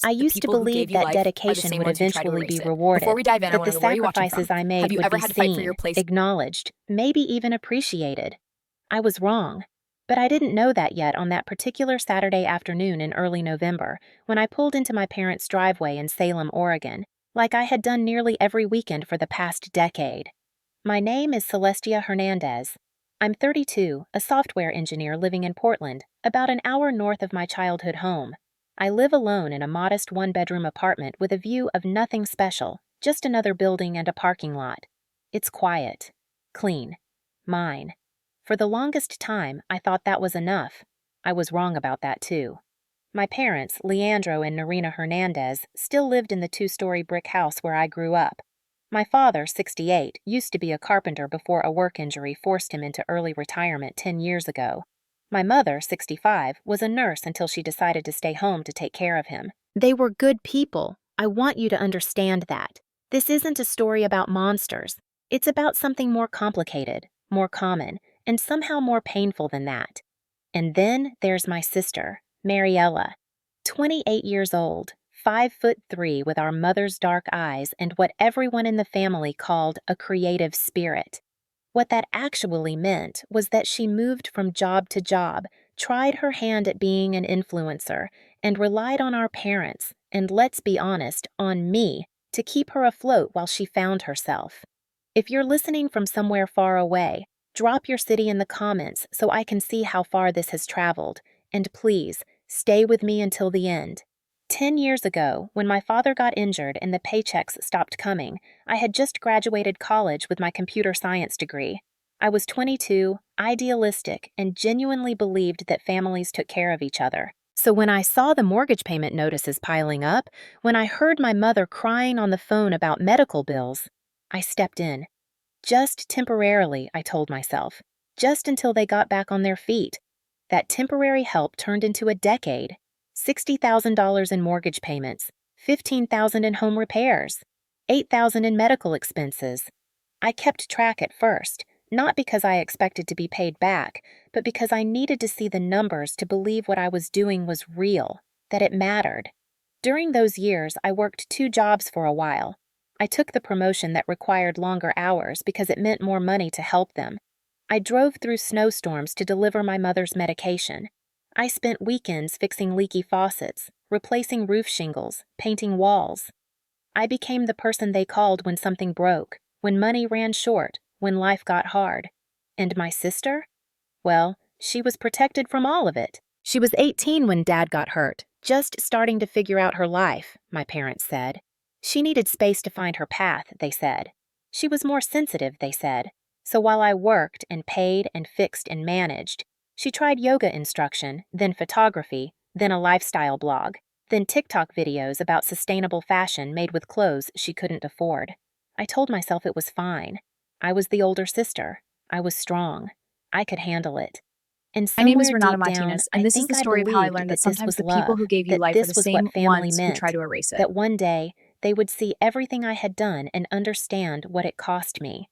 I The used to people who believe gave you that life are the dedication same would ones who try to eventually be erase it. Before rewarded, we dive in, I that want the to know where are you watching sacrifices from? I Have made you would ever be had to fight for your seen, place? acknowledged, maybe even appreciated. I was wrong. But I didn't know that yet on that particular Saturday afternoon in early November, when I pulled into my parents' driveway in Salem, Oregon, like I had done nearly every weekend for the past decade. My name is Celestia Hernandez. I'm 32, a software engineer living in Portland, about an hour north of my childhood home. I live alone in a modest one-bedroom apartment with a view of nothing special, just another building and a parking lot. It's quiet, clean, mine. For the longest time, I thought that was enough. I was wrong about that too. My parents, Leandro and Norina Hernandez, still lived in the two-story brick house where I grew up. My father, 68, used to be a carpenter before a work injury forced him into early retirement 10 years ago. My mother, 65, was a nurse until she decided to stay home to take care of him. They were good people. I want you to understand that. This isn't a story about monsters. It's about something more complicated, more common, and somehow more painful than that. And then there's my sister, Mariella, 28 years old, 5'3" with our mother's dark eyes and what everyone in the family called a creative spirit. What that actually meant was that she moved from job to job, tried her hand at being an influencer, and relied on our parents, and let's be honest, on me, to keep her afloat while she found herself. If you're listening from somewhere far away, drop your city in the comments so I can see how far this has traveled, and please, stay with me until the end. 10 years ago, when my father got injured and the paychecks stopped coming, I had just graduated college with my computer science degree. I was 22, idealistic, and genuinely believed that families took care of each other. So when I saw the mortgage payment notices piling up, when I heard my mother crying on the phone about medical bills, I stepped in. Just temporarily, I told myself. Just until they got back on their feet. That temporary help turned into a decade. $60,000 in mortgage payments, $15,000 in home repairs, $8,000 in medical expenses. I kept track at first, not because I expected to be paid back, but because I needed to see the numbers to believe what I was doing was real, that it mattered. During those years, I worked 2 jobs for a while. I took the promotion that required longer hours because it meant more money to help them. I drove through snowstorms to deliver my mother's medication. I spent weekends fixing leaky faucets, replacing roof shingles, painting walls. I became the person they called when something broke, when money ran short, when life got hard. And my sister? Well, she was protected from all of it. She was 18 when Dad got hurt, just starting to figure out her life, my parents said. She needed space to find her path, they said. She was more sensitive, they said. So while I worked and paid and fixed and managed, she tried yoga instruction, then photography, then a lifestyle blog, then TikTok videos about sustainable fashion made with clothes she couldn't afford. I told myself it was fine. I was the older sister. I was strong. I could handle it. And My name is somewhere Renata deep down, Martinez, and I this is think the I story of how I believed learned that that this sometimes was the people love, who gave you that life are the this was what same family ones who try meant, to erase it. that one day they would see everything I had done and understand what it cost me.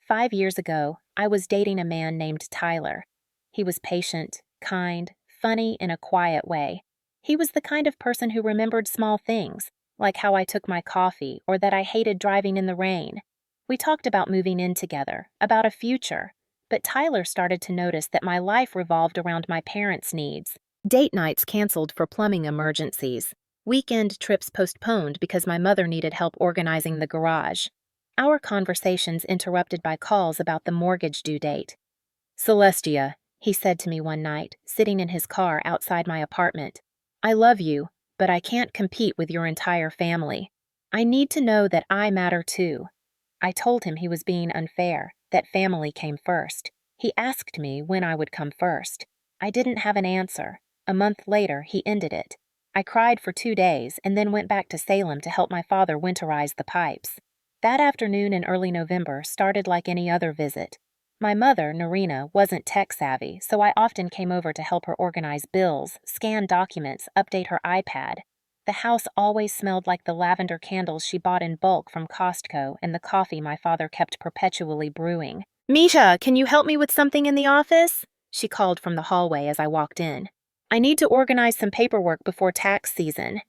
5 years ago, I was dating a man named Tyler. He was patient, kind, funny in a quiet way. He was the kind of person who remembered small things, like how I took my coffee or that I hated driving in the rain. We talked about moving in together, about a future, but Tyler started to notice that my life revolved around my parents' needs. Date nights canceled for plumbing emergencies. Weekend trips postponed because my mother needed help organizing the garage. Our conversations interrupted by calls about the mortgage due date. Celestia, he said to me one night, sitting in his car outside my apartment. I love you, but I can't compete with your entire family. I need to know that I matter too. I told him he was being unfair, that family came first. He asked me when I would come first. I didn't have an answer. A month later, he ended it. I cried for 2 days and then went back to Salem to help my father winterize the pipes. That afternoon in early November started like any other visit. My mother, Norina, wasn't tech-savvy, so I often came over to help her organize bills, scan documents, update her iPad. The house always smelled like the lavender candles she bought in bulk from Costco and the coffee my father kept perpetually brewing. Misha, can you help me with something in the office? She called from the hallway as I walked in. I need to organize some paperwork before tax season.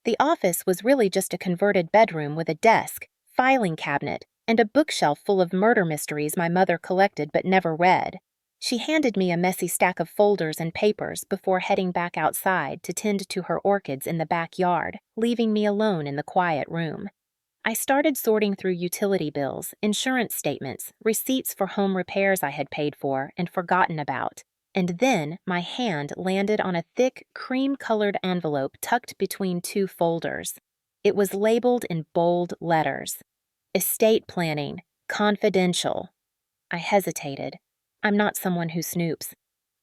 The office was really just a converted bedroom with a desk, filing cabinet, and a bookshelf full of murder mysteries my mother collected but never read. She handed me a messy stack of folders and papers before heading back outside to tend to her orchids in the backyard, leaving me alone in the quiet room. I started sorting through utility bills, insurance statements, receipts for home repairs I had paid for and forgotten about. And then my hand landed on a thick, cream-colored envelope tucked between two folders. It was labeled in bold letters. Estate planning, confidential. I hesitated. I'm not someone who snoops.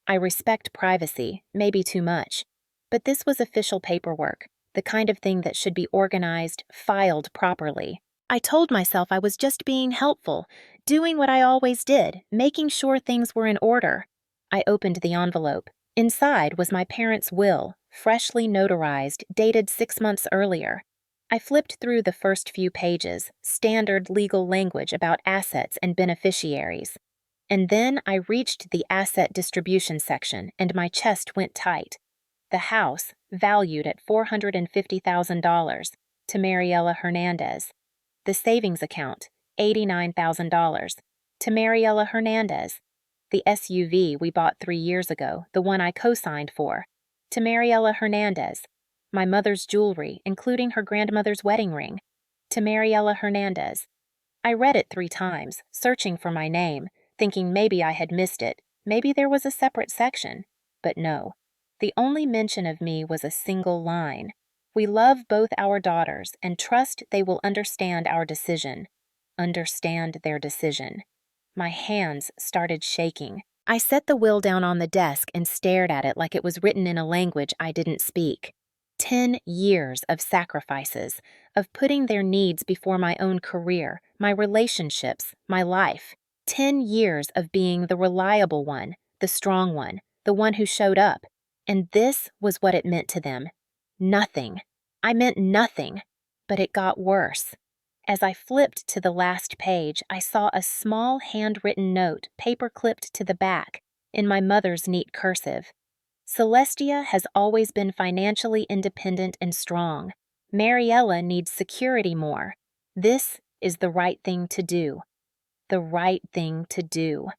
I respect privacy, maybe too much. But this was official paperwork, the kind of thing that should be organized, filed properly. I told myself I was just being helpful, doing what I always did, making sure things were in order. I opened the envelope. Inside was my parents' will, freshly notarized, dated 6 months earlier. I flipped through the first few pages, standard legal language about assets and beneficiaries. And then I reached the asset distribution section and my chest went tight. The house, valued at $450,000, to Mariela Hernandez. The savings account, $89,000, to Mariela Hernandez. The SUV we bought 3 years ago, the one I co-signed for, to Mariela Hernandez. My mother's jewelry, including her grandmother's wedding ring, to Mariela Hernandez. I read it 3 times, searching for my name, thinking maybe I had missed it, maybe there was a separate section. But no. The only mention of me was a single line. We love both our daughters and trust they will understand our decision. Understand their decision. My hands started shaking. I set the will down on the desk and stared at it like it was written in a language I didn't speak. 10 years of sacrifices, of putting their needs before my own career, my relationships, my life. 10 years of being the reliable one, the strong one, the one who showed up. And this was what it meant to them. Nothing. I meant nothing. But it got worse. As I flipped to the last page, I saw a small handwritten note paper-clipped to the back, in my mother's neat cursive. Celestia has always been financially independent and strong. Mariela needs security more. This is the right thing to do. The right thing to do.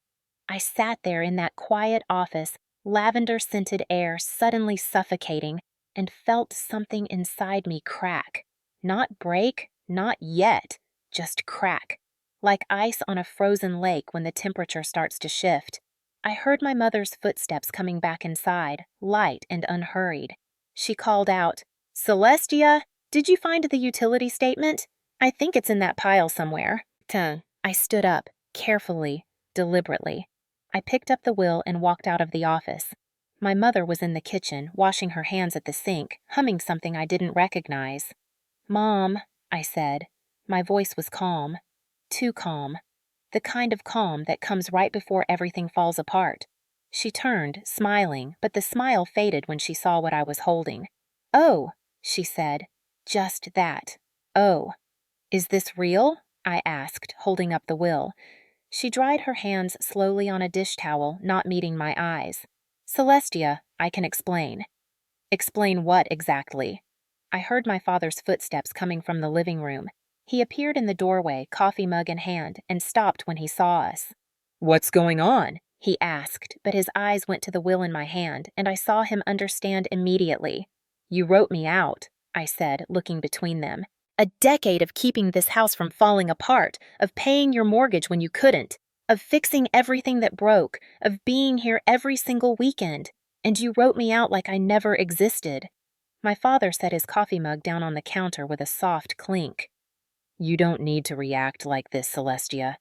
I sat there in that quiet office, lavender-scented air suddenly suffocating, and felt something inside me crack. Not break, not yet, just crack. Like ice on a frozen lake when the temperature starts to shift. I heard my mother's footsteps coming back inside, light and unhurried. She called out, "Celestia, did you find the utility statement? I think it's in that pile somewhere." I stood up, carefully, deliberately. I picked up the will and walked out of the office. My mother was in the kitchen, washing her hands at the sink, humming something I didn't recognize. "Mom," I said. My voice was calm. Too calm. The kind of calm that comes right before everything falls apart. She turned, smiling, but the smile faded when she saw what I was holding. "Oh," she said. Just that. "Oh. Is this real?" I asked, holding up the will. She dried her hands slowly on a dish towel, not meeting my eyes. "Celestia, I can explain." "Explain what exactly?" I heard my father's footsteps coming from the living room. He appeared in the doorway, coffee mug in hand, and stopped when he saw us. "What's going on?" he asked, but his eyes went to the will in my hand, and I saw him understand immediately. "You wrote me out," I said, looking between them. "A decade of keeping this house from falling apart, of paying your mortgage when you couldn't, of fixing everything that broke, of being here every single weekend, and you wrote me out like I never existed." My father set his coffee mug down on the counter with a soft clink. "You don't need to react like this, Celestia.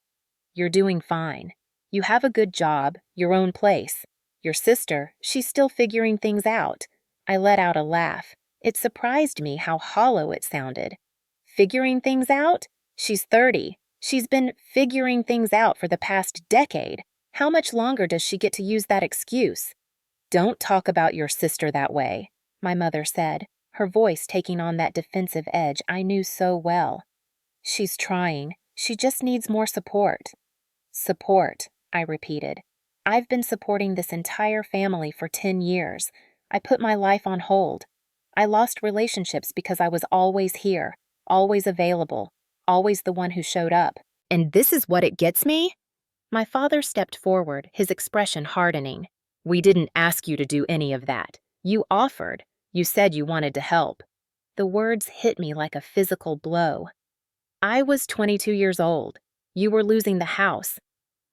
You're doing fine. You have a good job, your own place. Your sister, she's still figuring things out." I let out a laugh. It surprised me how hollow it sounded. Figuring things out? She's 30. She's been figuring things out for the past decade. How much longer does she get to use that excuse? "Don't talk about your sister that way," my mother said, her voice taking on that defensive edge I knew so well. "She's trying. She just needs more support." "Support," I repeated. "I've been supporting this entire family for 10 years. I put my life on hold. I lost relationships because I was always here, always available, always the one who showed up. And this is what it gets me? My father stepped forward, his expression hardening. We didn't ask you to do any of that. You offered. You said you wanted to help. The words hit me like a physical blow. I was 22 years old. You were losing the house.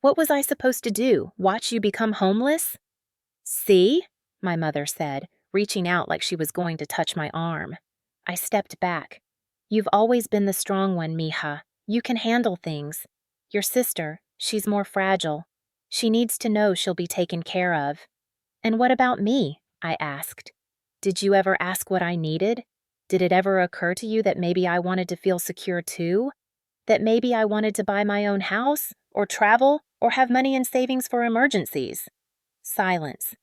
What was I supposed to do? Watch you become homeless? See? My mother said, reaching out like she was going to touch my arm. I stepped back. You've always been the strong one, Mija. You can handle things. Your sister, she's more fragile. She needs to know she'll be taken care of. And what about me? I asked. Did you ever ask what I needed? Did it ever occur to you that maybe I wanted to feel secure too? That maybe I wanted to buy my own house, or travel, or have money in savings for emergencies? Silence.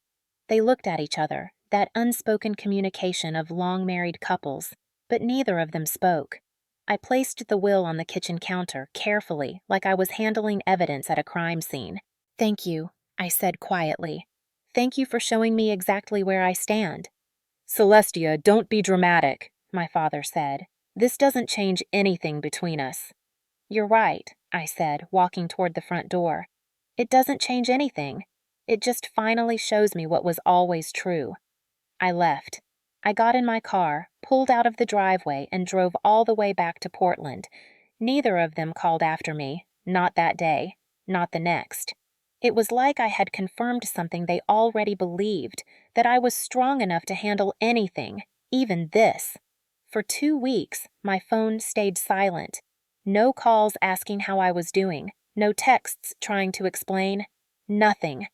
They looked at each other, that unspoken communication of long-married couples, but neither of them spoke. I placed the will on the kitchen counter, carefully, like I was handling evidence at a crime scene. Thank you, I said quietly. Thank you for showing me exactly where I stand. Celestia, don't be dramatic, my father said. This doesn't change anything between us. You're right, I said, walking toward the front door. It doesn't change anything. It just finally shows me what was always true. I left. I got in my car, pulled out of the driveway, and drove all the way back to Portland. Neither of them called after me, not that day, not the next. It was like I had confirmed something they already believed, that I was strong enough to handle anything, even this. For 2 weeks, my phone stayed silent. No calls asking how I was doing, no texts trying to explain, nothing.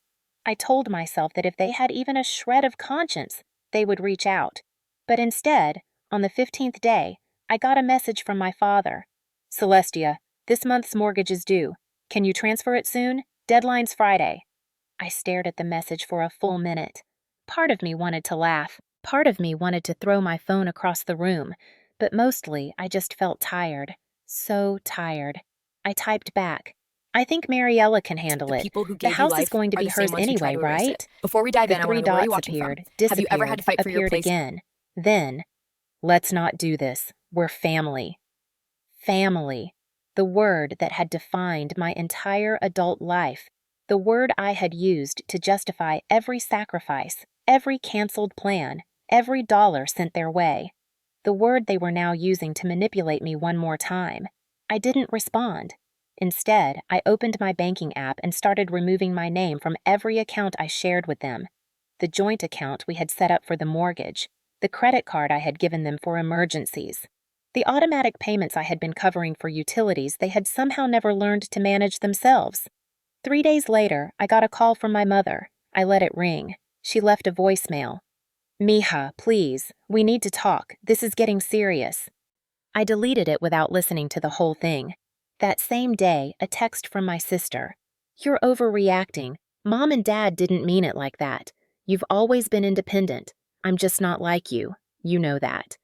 I told myself that if they had even a shred of conscience, they would reach out. But instead, on the 15th day, I got a message from my father. Celestia, this month's mortgage is due. Can you transfer it soon? Deadline's Friday. I stared at the message for a full minute. Part of me wanted to laugh. Part of me wanted to throw my phone across the room. But mostly, I just felt tired. So tired. I typed back. I think Mariella can handle The it. people who The gave you house is life going to are be the same hers ones who try anyway, to erase right? it. Before we dive The in, I 3 want to know where you're dots watching from. appeared, Have you ever had disappeared, to fight for your appeared place? again. Then, let's not do this. We're family. Family. The word that had defined my entire adult life. The word I had used to justify every sacrifice, every canceled plan, every dollar sent their way. The word they were now using to manipulate me one more time. I didn't respond. Instead, I opened my banking app and started removing my name from every account I shared with them. The joint account we had set up for the mortgage, the credit card I had given them for emergencies, the automatic payments I had been covering for utilities they had somehow never learned to manage themselves. 3 days later, I got a call from my mother. I let it ring. She left a voicemail. Mija, please, we need to talk. This is getting serious. I deleted it without listening to the whole thing. That same day, a text from my sister. You're overreacting. Mom and Dad didn't mean it like that. You've always been independent. I'm just not like you. You know that.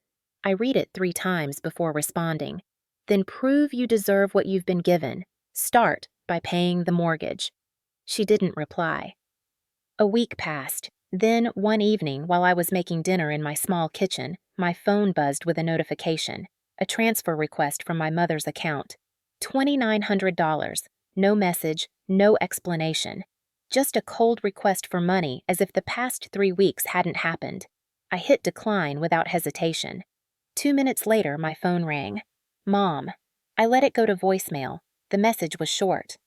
I read it 3 times before responding. Then prove you deserve what you've been given. Start by paying the mortgage. She didn't reply. A week passed. Then, one evening, while I was making dinner in my small kitchen, my phone buzzed with a notification. A transfer request from my mother's account. $2,900. No message, no explanation. Just a cold request for money as if the past 3 weeks hadn't happened. I hit decline without hesitation. 2 minutes later, my phone rang. Mom. I let it go to voicemail. The message was short.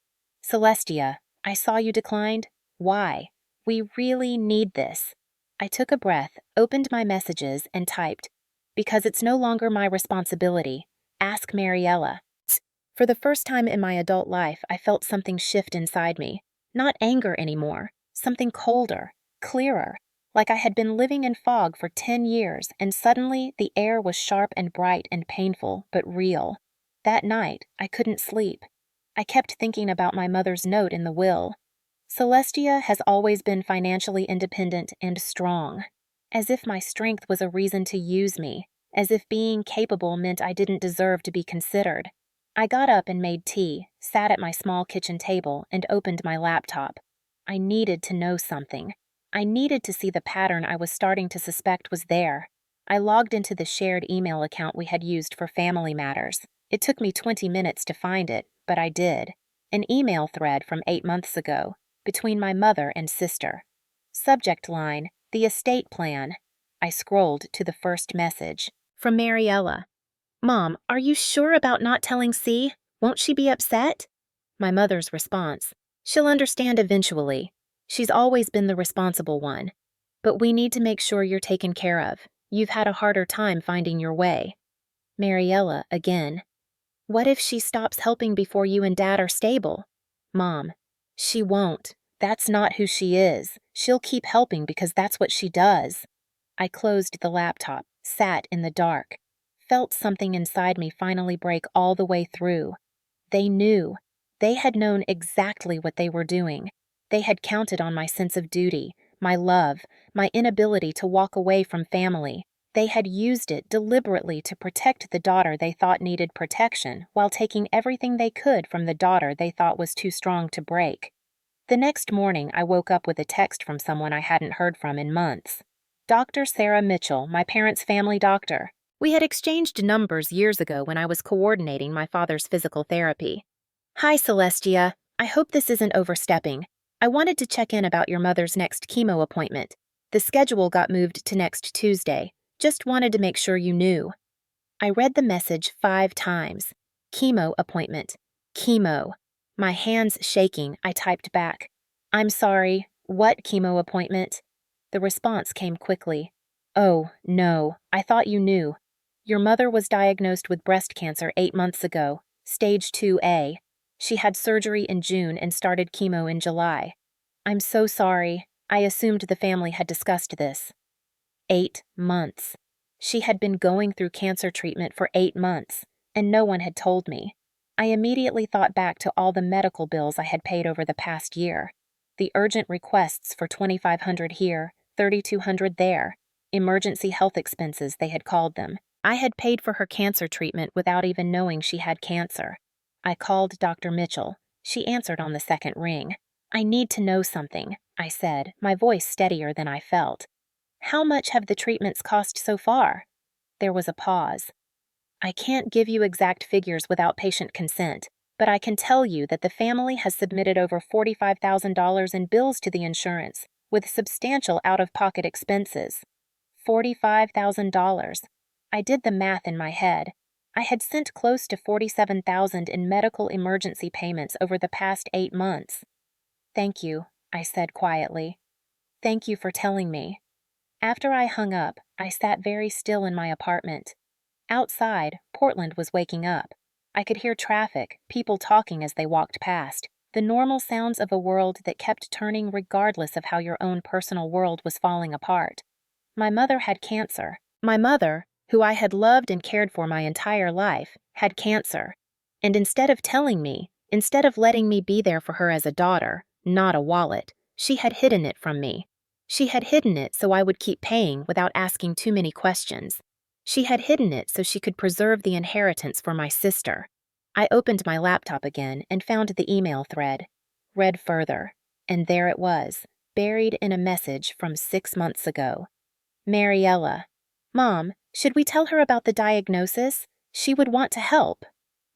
Celestia, I saw you declined. Why? We really need this. I took a breath, opened my messages, and typed, because it's no longer my responsibility. Ask Mariella. For the first time in my adult life, I felt something shift inside me. Not anger anymore. Something colder, clearer. Like I had been living in fog for 10 years, and suddenly the air was sharp and bright and painful, but real. That night, I couldn't sleep. I kept thinking about my mother's note in the will. Celestia has always been financially independent and strong. As if my strength was a reason to use me. As if being capable meant I didn't deserve to be considered. I got up and made tea, sat at my small kitchen table, and opened my laptop. I needed to know something. I needed to see the pattern I was starting to suspect was there. I logged into the shared email account we had used for family matters. It took me 20 minutes to find it, but I did. An email thread from 8 months ago, between my mother and sister. Subject line, the estate plan. I scrolled to the first message. From Mariella. Mom, are you sure about not telling C? Won't she be upset? My mother's response. She'll understand eventually. She's always been the responsible one. But we need to make sure you're taken care of. You've had a harder time finding your way. Mariella again. What if she stops helping before you and Dad are stable? Mom. She won't. That's not who she is. She'll keep helping because that's what she does. I closed the laptop, sat in the dark, felt something inside me finally break all the way through. They knew. They had known exactly what they were doing. They had counted on my sense of duty, my love, my inability to walk away from family. They had used it deliberately to protect the daughter they thought needed protection while taking everything they could from the daughter they thought was too strong to break. The next morning, I woke up with a text from someone I hadn't heard from in months. Dr. Sarah Mitchell, my parents' family doctor. We had exchanged numbers years ago when I was coordinating my father's physical therapy. Hi, Celestia. I hope this isn't overstepping. I wanted to check in about your mother's next chemo appointment. The schedule got moved to next Tuesday. Just wanted to make sure you knew. I read the message 5 times. Chemo appointment. Chemo. My hands shaking, I typed back. I'm sorry, what chemo appointment? The response came quickly. Oh, no, I thought you knew. Your mother was diagnosed with breast cancer 8 months ago, stage 2A. She had surgery in June and started chemo in July. I'm so sorry. I assumed the family had discussed this. 8 months. She had been going through cancer treatment for 8 months, and no one had told me. I immediately thought back to all the medical bills I had paid over the past year. The urgent requests for $2,500 here, $3,200 there, emergency health expenses they had called them. I had paid for her cancer treatment without even knowing she had cancer. I called Dr. Mitchell. She answered on the second ring. I need to know something, I said, my voice steadier than I felt. How much have the treatments cost so far? There was a pause. I can't give you exact figures without patient consent, but I can tell you that the family has submitted over $45,000 in bills to the insurance, with substantial out-of-pocket expenses. $45,000. I did the math in my head. I had sent close to $47,000 in medical emergency payments over the past 8 months. Thank you, I said quietly. Thank you for telling me. After I hung up, I sat very still in my apartment. Outside, Portland was waking up. I could hear traffic, people talking as they walked past, the normal sounds of a world that kept turning regardless of how your own personal world was falling apart. My mother had cancer. My mother, who I had loved and cared for my entire life, had cancer. And instead of telling me, instead of letting me be there for her as a daughter, not a wallet, she had hidden it from me. She had hidden it so I would keep paying without asking too many questions. She had hidden it so she could preserve the inheritance for my sister. I opened my laptop again and found the email thread. Read further, and there it was, buried in a message from 6 months ago. Mariella. Mom, should we tell her about the diagnosis? She would want to help.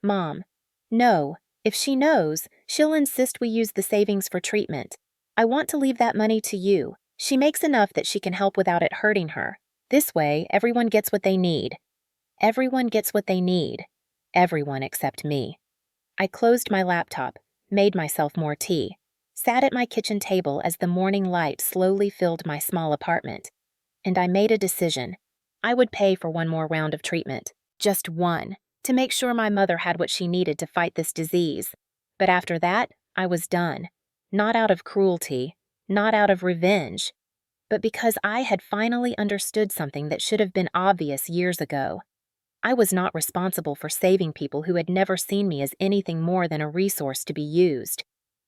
Mom. No. If she knows, she'll insist we use the savings for treatment. I want to leave that money to you. She makes enough that she can help without it hurting her. This way, everyone gets what they need. Everyone gets what they need. Everyone except me. I closed my laptop, made myself more tea, sat at my kitchen table as the morning light slowly filled my small apartment. And I made a decision. I would pay for one more round of treatment. Just one, to make sure my mother had what she needed to fight this disease. But after that, I was done. Not out of cruelty, not out of revenge, but because I had finally understood something that should have been obvious years ago. I was not responsible for saving people who had never seen me as anything more than a resource to be used.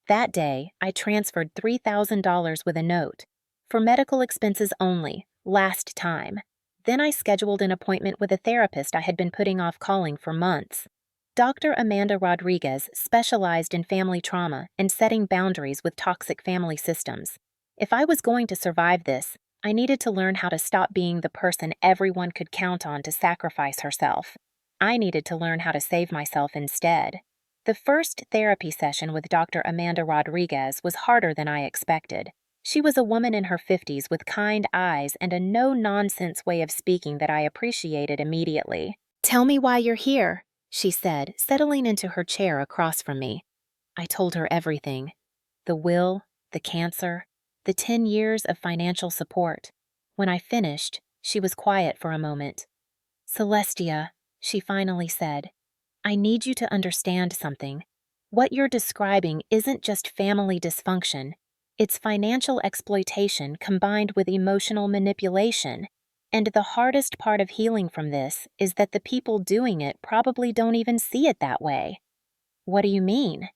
That day, I transferred $3,000 with a note. For medical expenses only, last time. Then I scheduled an appointment with a therapist I had been putting off calling for months. Dr. Amanda Rodriguez specialized in family trauma and setting boundaries with toxic family systems. If I was going to survive this, I needed to learn how to stop being the person everyone could count on to sacrifice herself. I needed to learn how to save myself instead. The first therapy session with Dr. Amanda Rodriguez was harder than I expected. She was a woman in her 50s with kind eyes and a no-nonsense way of speaking that I appreciated immediately. "Tell me why you're here," she said, settling into her chair across from me. I told her everything. The will, the cancer, the 10 years of financial support. When I finished, she was quiet for a moment. "Celestia," she finally said, "I need you to understand something. What you're describing isn't just family dysfunction. It's financial exploitation combined with emotional manipulation. And the hardest part of healing from this is that the people doing it probably don't even see it that way." "What do you mean?"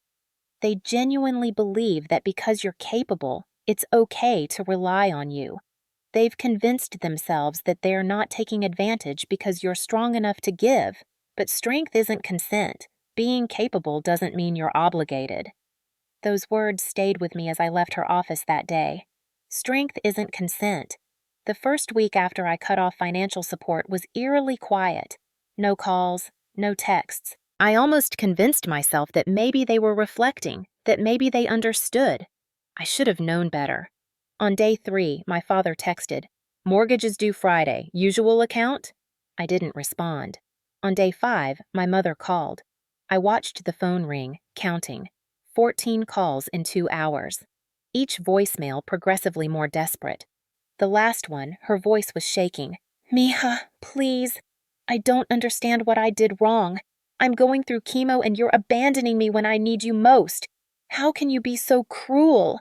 "They genuinely believe that because you're capable, it's okay to rely on you. They've convinced themselves that they're not taking advantage because you're strong enough to give, but strength isn't consent. Being capable doesn't mean you're obligated." Those words stayed with me as I left her office that day. Strength isn't consent. The first week after I cut off financial support was eerily quiet. No calls, no texts. I almost convinced myself that maybe they were reflecting, that maybe they understood. I should have known better. On day 3, my father texted, "Mortgage is due Friday. Usual account?" I didn't respond. On day 5, my mother called. I watched the phone ring, counting. 14 calls in 2 hours. Each voicemail progressively more desperate. The last one, her voice was shaking. "Mija, please. I don't understand what I did wrong. I'm going through chemo and you're abandoning me when I need you most. How can you be so cruel?"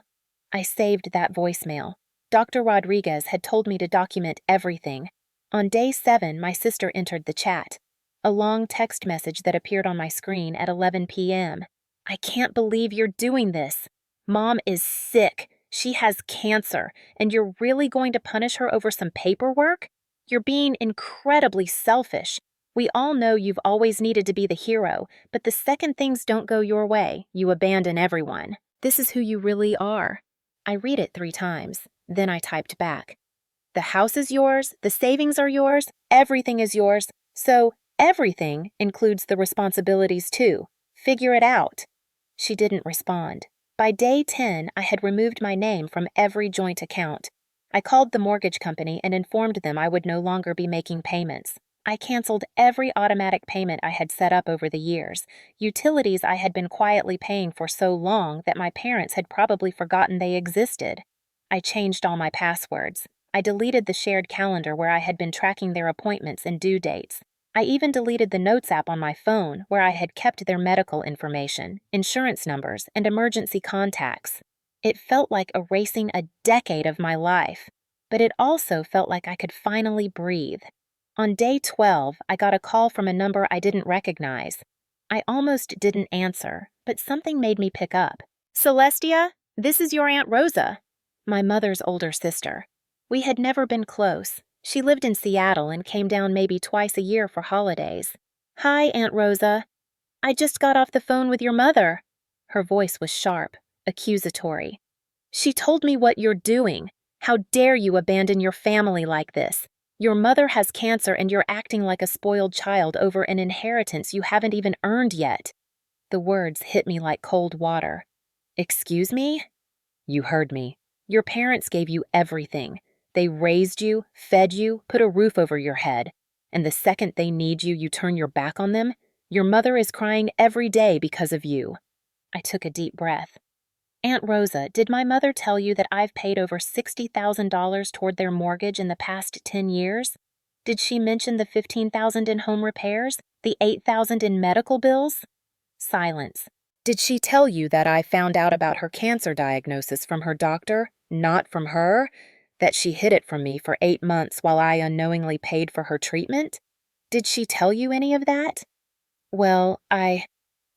I saved that voicemail. Dr. Rodriguez had told me to document everything. On day 7, my sister entered the chat. A long text message that appeared on my screen at 11 p.m. "I can't believe you're doing this. Mom is sick. She has cancer, and you're really going to punish her over some paperwork? You're being incredibly selfish. We all know you've always needed to be the hero, but the second things don't go your way, you abandon everyone. This is who you really are." I read it 3 times. Then I typed back, "The house is yours, the savings are yours, everything is yours, so everything includes the responsibilities too. Figure it out." She didn't respond. By day 10, I had removed my name from every joint account. I called the mortgage company and informed them I would no longer be making payments. I canceled every automatic payment I had set up over the years, utilities I had been quietly paying for so long that my parents had probably forgotten they existed. I changed all my passwords. I deleted the shared calendar where I had been tracking their appointments and due dates. I even deleted the Notes app on my phone where I had kept their medical information, insurance numbers, and emergency contacts. It felt like erasing a decade of my life, but it also felt like I could finally breathe. On day 12, I got a call from a number I didn't recognize. I almost didn't answer, but something made me pick up. "Celestia, this is your Aunt Rosa," my mother's older sister. We had never been close. She lived in Seattle and came down maybe twice a year for holidays. "Hi, Aunt Rosa. I just got off the phone with your mother." Her voice was sharp, accusatory. "She told me what you're doing. How dare you abandon your family like this? Your mother has cancer and you're acting like a spoiled child over an inheritance you haven't even earned yet." The words hit me like cold water. "Excuse me?" "You heard me. Your parents gave you everything. They raised you, fed you, put a roof over your head. And the second they need you, you turn your back on them? Your mother is crying every day because of you." I took a deep breath. "Aunt Rosa, did my mother tell you that I've paid over $60,000 toward their mortgage in the past 10 years? Did she mention the $15,000 in home repairs, the $8,000 in medical bills?" Silence. "Did she tell you that I found out about her cancer diagnosis from her doctor, not from her? That she hid it from me for 8 months while I unknowingly paid for her treatment? Did she tell you any of that?" "Well,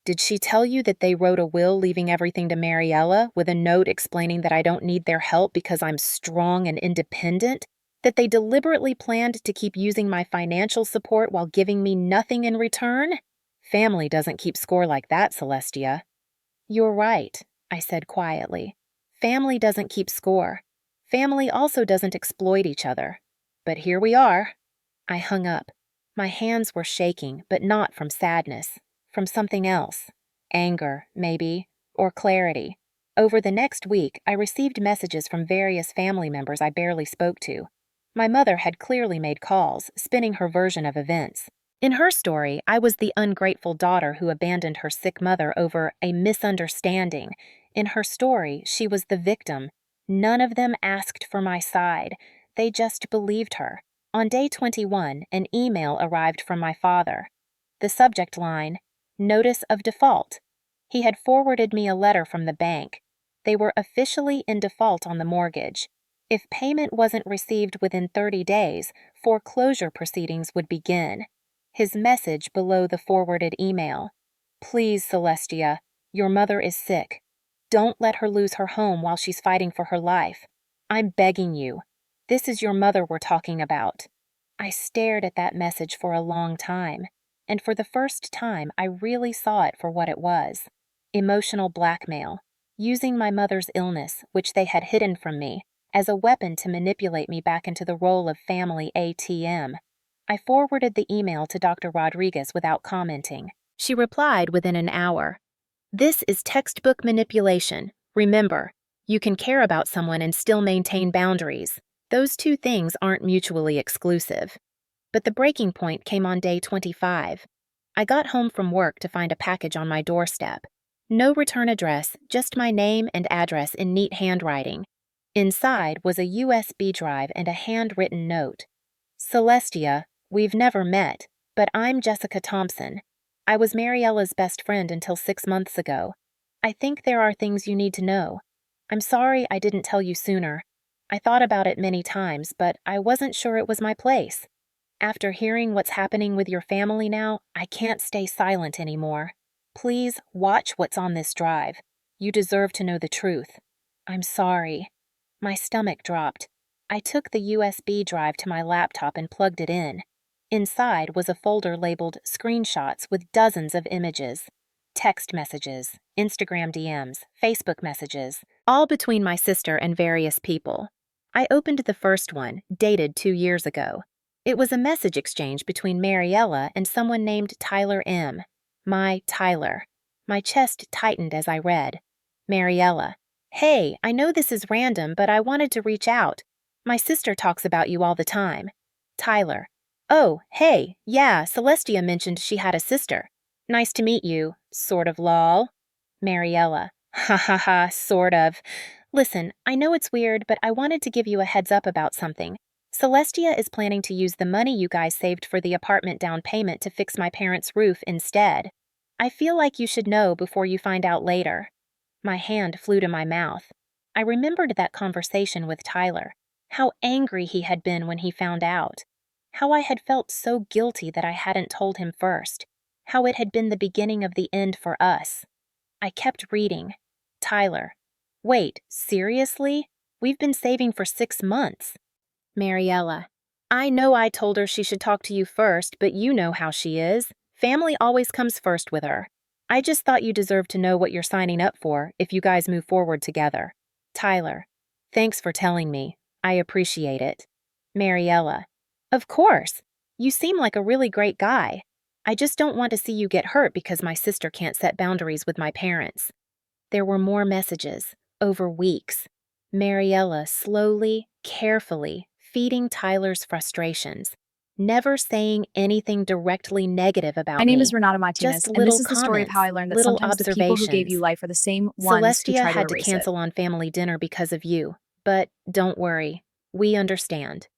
Did she tell you that they wrote a will leaving everything to Mariella with a note explaining that I don't need their help because I'm strong and independent? That they deliberately planned to keep using my financial support while giving me nothing in return? Family doesn't keep score like that, Celestia." "You're right," I said quietly. "Family doesn't keep score. Family also doesn't exploit each other. But here we are. I hung up. My hands were shaking, but not from sadness, from something else. Anger, maybe, or clarity. Over the next week, I received messages from various family members I barely spoke to. My mother had clearly made calls, spinning her version of events. In her story, I was the ungrateful daughter who abandoned her sick mother over a misunderstanding. In her story, she was the victim. None of them asked for my side. They just believed her. On day 21, an email arrived from my father. The subject line, Notice of Default. He had forwarded me a letter from the bank. They were officially in default on the mortgage. If payment wasn't received within 30 days, foreclosure proceedings would begin. His message below the forwarded email. Please, Celestia, your mother is sick. Don't let her lose her home while she's fighting for her life. I'm begging you. This is your mother we're talking about. I stared at that message for a long time, and for the first time I really saw it for what it was. Emotional blackmail, using my mother's illness, which they had hidden from me, as a weapon to manipulate me back into the role of family ATM. I forwarded the email to Dr. Rodriguez without commenting. She replied within an hour. This is textbook manipulation. Remember, you can care about someone and still maintain boundaries. Those two things aren't mutually exclusive. But the breaking point came on day 25. I got home from work to find a package on my doorstep. No return address, just my name and address in neat handwriting. Inside was a USB drive and a handwritten note. Celestia, we've never met, but I'm Jessica Thompson. I was Mariella's best friend until 6 months ago. I think there are things you need to know. I'm sorry I didn't tell you sooner. I thought about it many times, but I wasn't sure it was my place. After hearing what's happening with your family now, I can't stay silent anymore. Please watch what's on this drive. You deserve to know the truth. I'm sorry. My stomach dropped. I took the USB drive to my laptop and plugged it in. Inside was a folder labeled Screenshots with dozens of images. Text messages, Instagram DMs, Facebook messages, all between my sister and various people. I opened the first one, dated 2 years ago. It was a message exchange between Mariella and someone named Tyler M. My Tyler. My chest tightened as I read. Mariella. Hey, I know this is random, but I wanted to reach out. My sister talks about you all the time. Tyler. Oh, hey, yeah, Celestia mentioned she had a sister. Nice to meet you, sort of lol. Mariella. Ha ha ha, sort of. Listen, I know it's weird, but I wanted to give you a heads up about something. Celestia is planning to use the money you guys saved for the apartment down payment to fix my parents' roof instead. I feel like you should know before you find out later. My hand flew to my mouth. I remembered that conversation with Tyler, how angry he had been when he found out, how I had felt so guilty that I hadn't told him first, how it had been the beginning of the end for us. I kept reading. Tyler. Wait, seriously? We've been saving for 6 months. Mariella. I know I told her she should talk to you first, but you know how she is. Family always comes first with her. I just thought you deserved to know what you're signing up for if you guys move forward together. Tyler. Thanks for telling me. I appreciate it. Mariella. Of course. You seem like a really great guy. I just don't want to see you get hurt because my sister can't set boundaries with my parents. There were more messages, over weeks. Mariella slowly, carefully, feeding Tyler's frustrations, never saying anything directly negative about My me. name is Renata Martinez, Just and little this is the story of comments, how I learned that little sometimes the people who gave you observations. life are the same ones who Celestia try to had to erase it. cancel on family dinner because of you, but don't worry, we understand.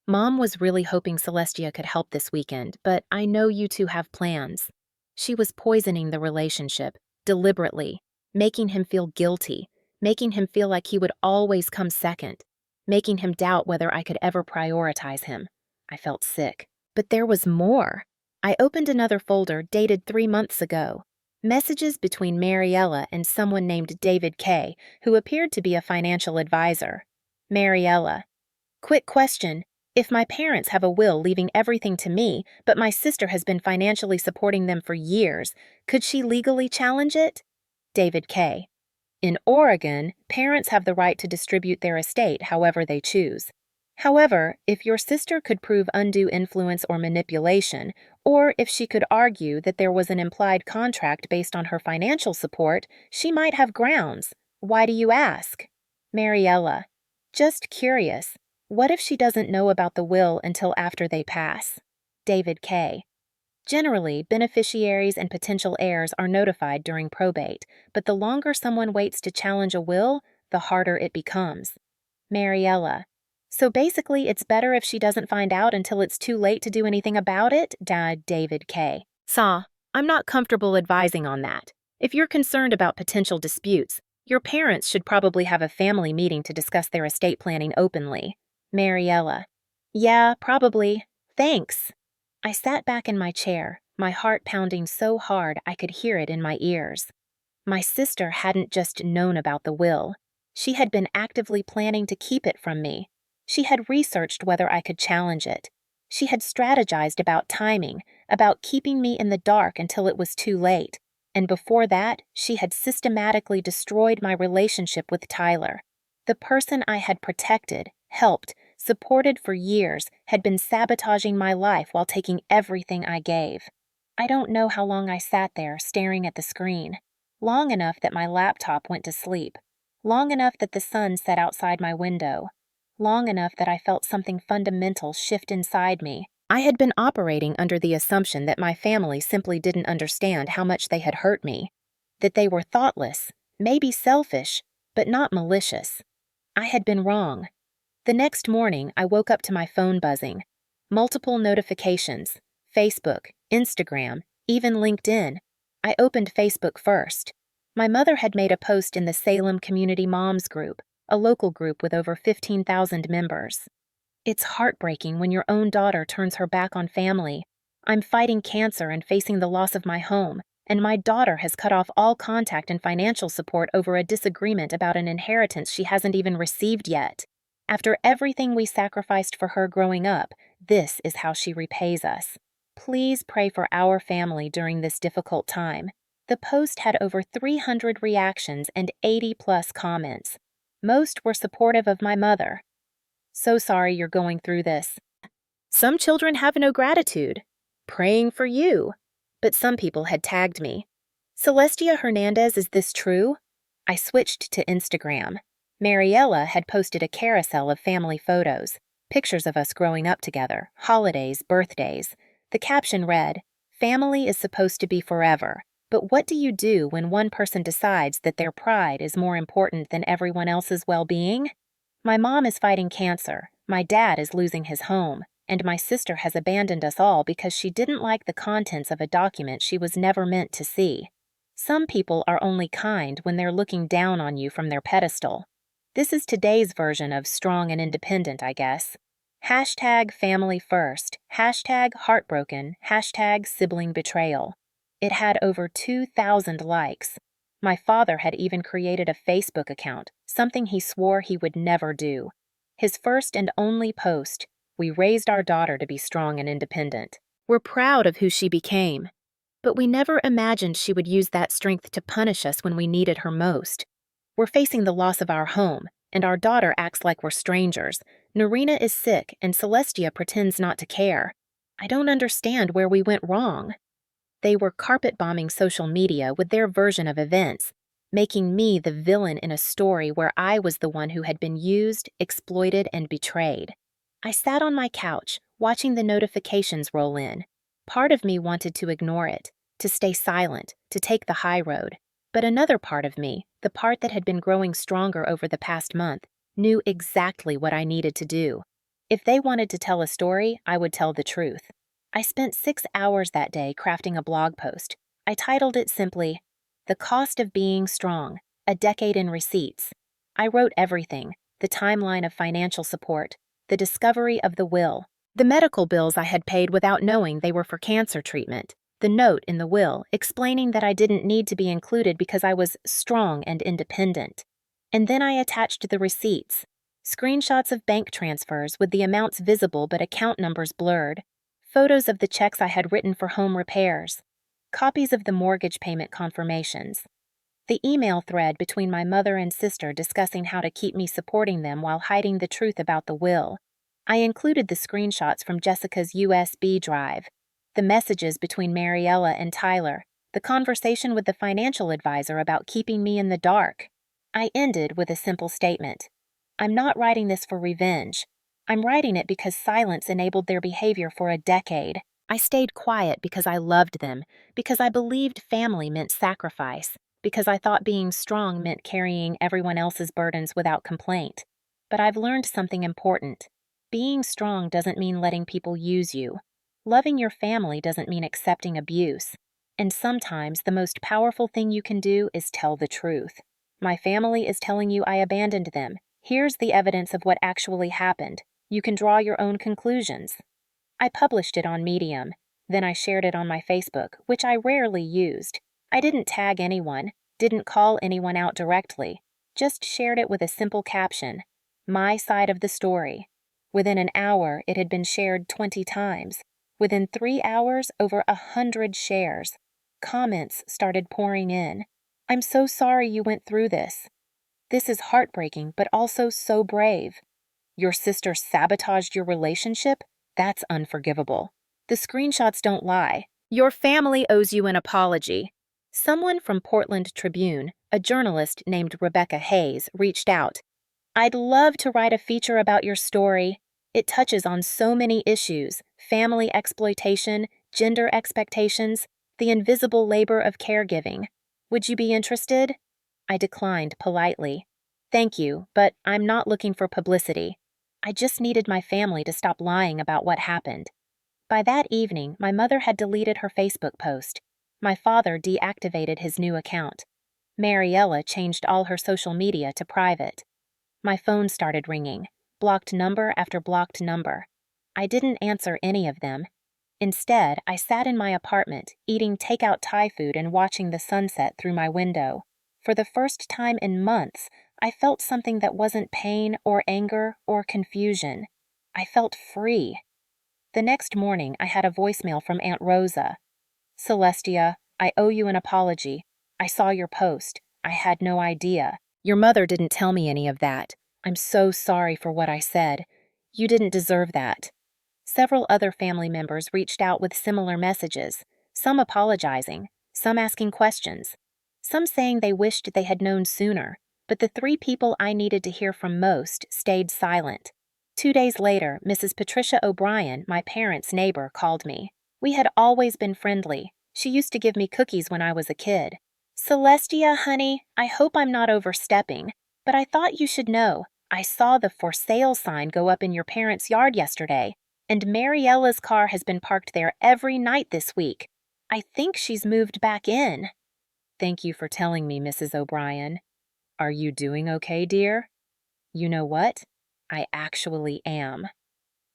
Mom was really hoping Celestia could help this weekend, but I know you two have plans. She was poisoning the relationship, deliberately, making him feel guilty, making him feel like he would always come second, making him doubt whether I could ever prioritize him. I felt sick. But there was more. I opened another folder dated 3 months ago. Messages between Mariella and someone named David K., who appeared to be a financial advisor. Mariella. Quick question. If my parents have a will leaving everything to me, but my sister has been financially supporting them for years, could she legally challenge it? David K. In Oregon, parents have the right to distribute their estate however they choose. However, if your sister could prove undue influence or manipulation, or if she could argue that there was an implied contract based on her financial support, she might have grounds. Why do you ask? Mariella: just curious. What if she doesn't know about the will until after they pass? David K. Generally, beneficiaries and potential heirs are notified during probate, but the longer someone waits to challenge a will, the harder it becomes. Mariella: so basically it's better if she doesn't find out until it's too late to do anything about it? David K. I'm not comfortable advising on that. If you're concerned about potential disputes, your parents should probably have a family meeting to discuss their estate planning openly. Mariella: yeah, probably. Thanks. I sat back in my chair, my heart pounding so hard I could hear it in my ears. My sister hadn't just known about the will. She had been actively planning to keep it from me. She had researched whether I could challenge it. She had strategized about timing, about keeping me in the dark until it was too late. And before that, she had systematically destroyed my relationship with Tyler. The person I had protected, helped, supported for years had been sabotaging my life while taking everything I gave. I don't know how long I sat there staring at the screen. Long enough that my laptop went to sleep. Long enough that the sun set outside my window. Long enough that I felt something fundamental shift inside me. I had been operating under the assumption that my family simply didn't understand how much they had hurt me. That they were thoughtless, maybe selfish, but not malicious. I had been wrong. The next morning, I woke up to my phone buzzing. Multiple notifications. Facebook, Instagram, even LinkedIn. I opened Facebook first. My mother had made a post in the Salem Community Moms Group, a local group with over 15,000 members. It's heartbreaking when your own daughter turns her back on family. I'm fighting cancer and facing the loss of my home, and my daughter has cut off all contact and financial support over a disagreement about an inheritance she hasn't even received yet. After everything we sacrificed for her growing up, this is how she repays us. Please pray for our family during this difficult time. The post had over 300 reactions and 80+ comments. Most were supportive of my mother. So sorry you're going through this. Some children have no gratitude. Praying for you. But some people had tagged me. Celestia Hernandez, is this true? I switched to Instagram. Mariella had posted a carousel of family photos, pictures of us growing up together, holidays, birthdays. The caption read, "Family is supposed to be forever, but what do you do when one person decides that their pride is more important than everyone else's well-being? My mom is fighting cancer, my dad is losing his home, and my sister has abandoned us all because she didn't like the contents of a document she was never meant to see. Some people are only kind when they're looking down on you from their pedestal. This is today's version of strong and independent, I guess. Hashtag family first, hashtag heartbroken, hashtag sibling betrayal. It had over 2,000 likes. My father had even created a Facebook account, something he swore he would never do. His first and only post, "We raised our daughter to be strong and independent. We're proud of who she became. But we never imagined she would use that strength to punish us when we needed her most. We're facing the loss of our home, and our daughter acts like we're strangers. Narina is sick, and Celestia pretends not to care. I don't understand where we went wrong." They were carpet-bombing social media with their version of events, making me the villain in a story where I was the one who had been used, exploited, and betrayed. I sat on my couch, watching the notifications roll in. Part of me wanted to ignore it, to stay silent, to take the high road. But another part of me, the part that had been growing stronger over the past month, knew exactly what I needed to do. If they wanted to tell a story, I would tell the truth. I spent 6 hours that day crafting a blog post. I titled it simply, "The Cost of Being Strong, a Decade in Receipts." I wrote everything, the timeline of financial support, the discovery of the will, the medical bills I had paid without knowing they were for cancer treatment, the note in the will explaining that I didn't need to be included because I was strong and independent. And then I attached the receipts, screenshots of bank transfers with the amounts visible but account numbers blurred, photos of the checks I had written for home repairs, copies of the mortgage payment confirmations. The email thread between my mother and sister discussing how to keep me supporting them while hiding the truth about the will. I included the screenshots from Jessica's USB drive, the messages between Mariella and Tyler, the conversation with the financial advisor about keeping me in the dark. I ended with a simple statement. I'm not writing this for revenge. I'm writing it because silence enabled their behavior for a decade. I stayed quiet because I loved them, because I believed family meant sacrifice, because I thought being strong meant carrying everyone else's burdens without complaint. But I've learned something important. Being strong doesn't mean letting people use you. Loving your family doesn't mean accepting abuse. And sometimes the most powerful thing you can do is tell the truth. My family is telling you I abandoned them. Here's the evidence of what actually happened. You can draw your own conclusions. I published it on Medium. Then I shared it on my Facebook, which I rarely used. I didn't tag anyone, didn't call anyone out directly, just shared it with a simple caption, "My side of the story." Within an hour, it had been shared 20 times. Within 3 hours, over 100 shares. Comments started pouring in. "I'm so sorry you went through this. This is heartbreaking, but also so brave. Your sister sabotaged your relationship? That's unforgivable. The screenshots don't lie. Your family owes you an apology." Someone from Portland Tribune, a journalist named Rebecca Hayes, reached out. "I'd love to write a feature about your story. It touches on so many issues: family exploitation, gender expectations, the invisible labor of caregiving. Would you be interested?" I declined politely. "Thank you, but I'm not looking for publicity. I just needed my family to stop lying about what happened." By that evening, my mother had deleted her Facebook post. My father deactivated his new account. Mariella changed all her social media to private. My phone started ringing, blocked number after blocked number. I didn't answer any of them. Instead, I sat in my apartment, eating takeout Thai food and watching the sunset through my window. For the first time in months, I felt something that wasn't pain or anger or confusion. I felt free. The next morning, I had a voicemail from Aunt Rosa. "Celestia, I owe you an apology. I saw your post. I had no idea. Your mother didn't tell me any of that. I'm so sorry for what I said. You didn't deserve that." Several other family members reached out with similar messages, some apologizing, some asking questions, some saying they wished they had known sooner, but the 3 people I needed to hear from most stayed silent. 2 days later, Mrs. Patricia O'Brien, my parents' neighbor, called me. We had always been friendly. She used to give me cookies when I was a kid. "Celestia, honey, I hope I'm not overstepping, but I thought you should know. I saw the for sale sign go up in your parents' yard yesterday, and Mariella's car has been parked there every night this week. I think she's moved back in." "Thank you for telling me, Mrs. O'Brien. Are you doing okay, dear?" You know what? I actually am.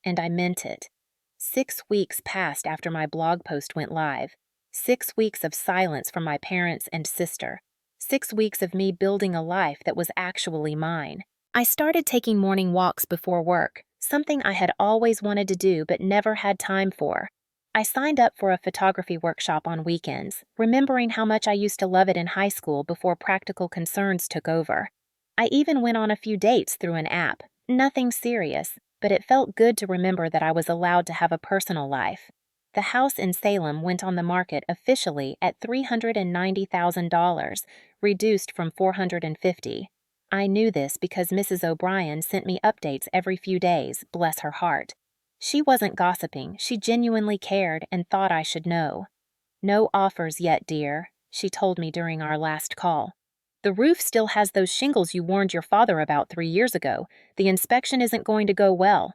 And I meant it. 6 weeks passed after my blog post went live. 6 weeks of silence from my parents and sister. 6 weeks of me building a life that was actually mine. I started taking morning walks before work, something I had always wanted to do but never had time for. I signed up for a photography workshop on weekends, remembering how much I used to love it in high school before practical concerns took over. I even went on a few dates through an app. Nothing serious, but it felt good to remember that I was allowed to have a personal life. The house in Salem went on the market officially at $390,000, reduced from $450,000. I knew this because Mrs. O'Brien sent me updates every few days, bless her heart. She wasn't gossiping, she genuinely cared and thought I should know. "No offers yet, dear," she told me during our last call. "The roof still has those shingles you warned your father about 3 years ago. The inspection isn't going to go well."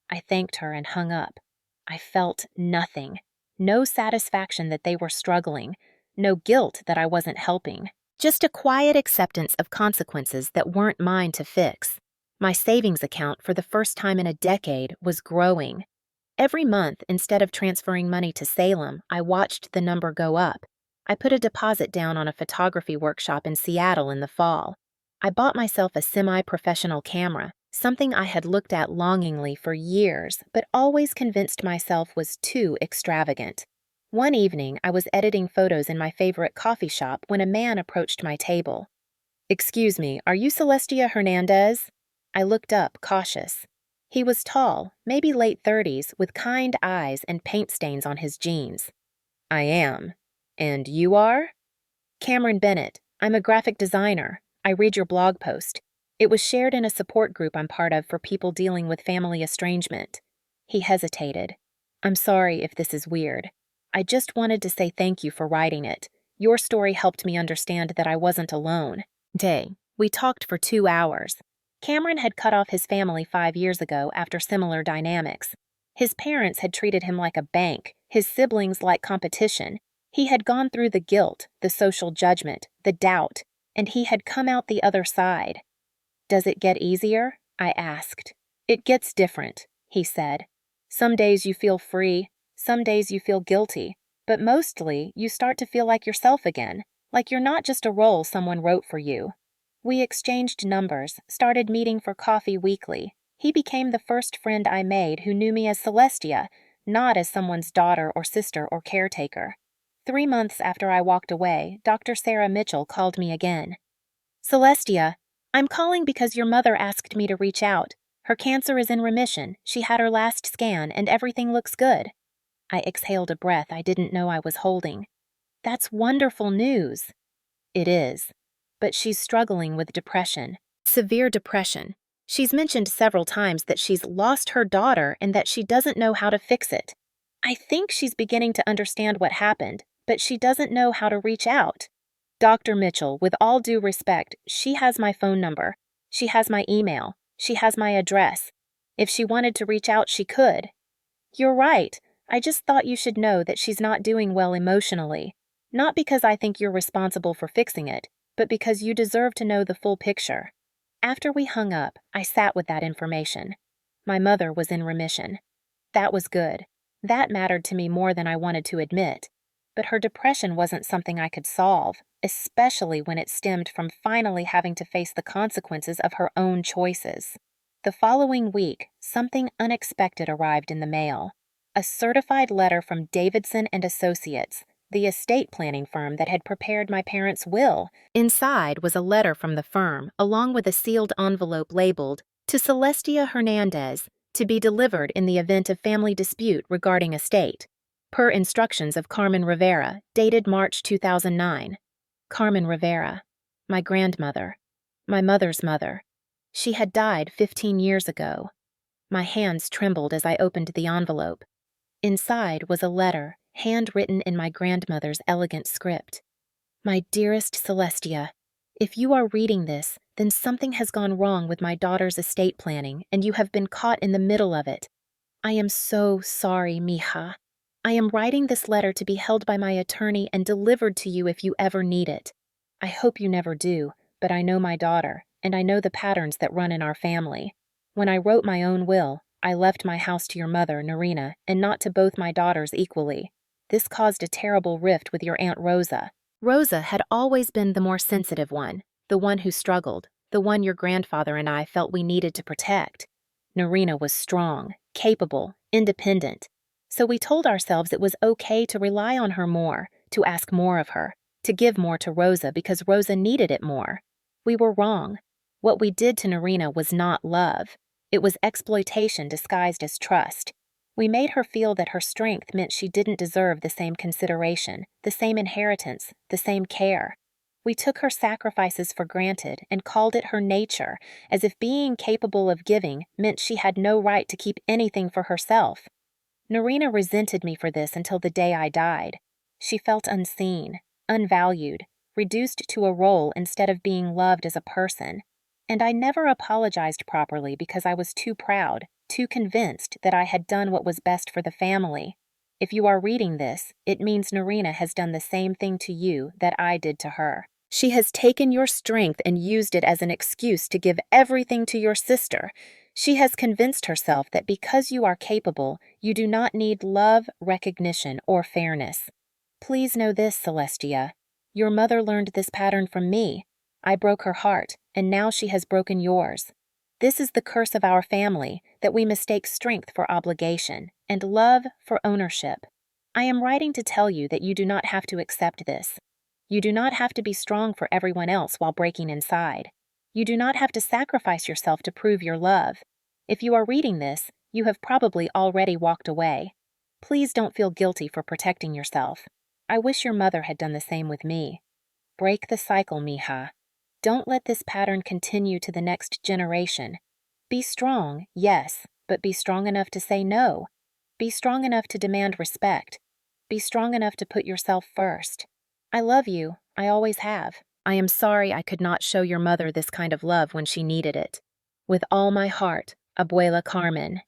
I thanked her and hung up. I felt nothing. No satisfaction that they were struggling. No guilt that I wasn't helping. Just a quiet acceptance of consequences that weren't mine to fix. My savings account, for the first time in a decade, was growing. Every month, instead of transferring money to Salem, I watched the number go up. I put a deposit down on a photography workshop in Seattle in the fall. I bought myself a semi-professional camera, something I had looked at longingly for years, but always convinced myself was too extravagant. One evening, I was editing photos in my favorite coffee shop when a man approached my table. "Excuse me, are you Celestia Hernandez?" I looked up, cautious. He was tall, maybe late 30s, with kind eyes and paint stains on his jeans. "I am. And you are?" "Cameron Bennett. I'm a graphic designer. I read your blog post. It was shared in a support group I'm part of for people dealing with family estrangement." He hesitated. "I'm sorry if this is weird. I just wanted to say thank you for writing it. Your story helped me understand that I wasn't alone." We talked for 2 hours. Cameron had cut off his family 5 years ago after similar dynamics. His parents had treated him like a bank, his siblings like competition. He had gone through the guilt, the social judgment, the doubt, and he had come out the other side. "Does it get easier?" I asked. "It gets different," he said. "Some days you feel free, some days you feel guilty, but mostly you start to feel like yourself again, like you're not just a role someone wrote for you." We exchanged numbers, started meeting for coffee weekly. He became the first friend I made who knew me as Celestia, not as someone's daughter or sister or caretaker. 3 months after I walked away, Dr. Sarah Mitchell called me again. "Celestia, I'm calling because your mother asked me to reach out. Her cancer is in remission, she had her last scan, and everything looks good." I exhaled a breath I didn't know I was holding. "That's wonderful news." "It is. But she's struggling with depression. Severe depression. She's mentioned several times that she's lost her daughter and that she doesn't know how to fix it. I think she's beginning to understand what happened, but she doesn't know how to reach out. Dr. Mitchell, with all due respect, she has my phone number. She has my email. She has my address. If she wanted to reach out, she could." "You're right. I just thought you should know that she's not doing well emotionally. Not because I think you're responsible for fixing it, but because you deserve to know the full picture." After we hung up, I sat with that information. My mother was in remission. That was good. That mattered to me more than I wanted to admit. But her depression wasn't something I could solve, especially when it stemmed from finally having to face the consequences of her own choices. The following week, something unexpected arrived in the mail. A certified letter from Davidson and Associates, the estate planning firm that had prepared my parents' will. Inside was a letter from the firm, along with a sealed envelope labeled, "To Celestia Hernandez, to be delivered in the event of family dispute regarding estate. Per instructions of Carmen Rivera, dated March 2009. Carmen Rivera. My grandmother. My mother's mother. She had died 15 years ago. My hands trembled as I opened the envelope. Inside was a letter, handwritten in my grandmother's elegant script. "My dearest Celestia, if you are reading this, then something has gone wrong with my daughter's estate planning, and you have been caught in the middle of it. I am so sorry, mija. I am writing this letter to be held by my attorney and delivered to you if you ever need it. I hope you never do, but I know my daughter, and I know the patterns that run in our family. When I wrote my own will, I left my house to your mother, Narina, and not to both my daughters equally. This caused a terrible rift with your Aunt Rosa. Rosa had always been the more sensitive one, the one who struggled, the one your grandfather and I felt we needed to protect. Narina was strong, capable, independent. So we told ourselves it was okay to rely on her more, to ask more of her, to give more to Rosa because Rosa needed it more. We were wrong. What we did to Narina was not love. It was exploitation disguised as trust. We made her feel that her strength meant she didn't deserve the same consideration, the same inheritance, the same care. We took her sacrifices for granted and called it her nature, as if being capable of giving meant she had no right to keep anything for herself. Narina resented me for this until the day I died. She felt unseen, unvalued, reduced to a role instead of being loved as a person. And I never apologized properly because I was too proud, too convinced that I had done what was best for the family. If you are reading this, it means Narina has done the same thing to you that I did to her. She has taken your strength and used it as an excuse to give everything to your sister. She has convinced herself that because you are capable, you do not need love, recognition, or fairness. Please know this, Celestia. Your mother learned this pattern from me. I broke her heart, and now she has broken yours. This is the curse of our family, that we mistake strength for obligation, and love for ownership. I am writing to tell you that you do not have to accept this. You do not have to be strong for everyone else while breaking inside. You do not have to sacrifice yourself to prove your love. If you are reading this, you have probably already walked away. Please don't feel guilty for protecting yourself. I wish your mother had done the same with me. Break the cycle, mija. Don't let this pattern continue to the next generation. Be strong, yes, but be strong enough to say no. Be strong enough to demand respect. Be strong enough to put yourself first. I love you. I always have. I am sorry I could not show your mother this kind of love when she needed it. With all my heart, Abuela Carmen.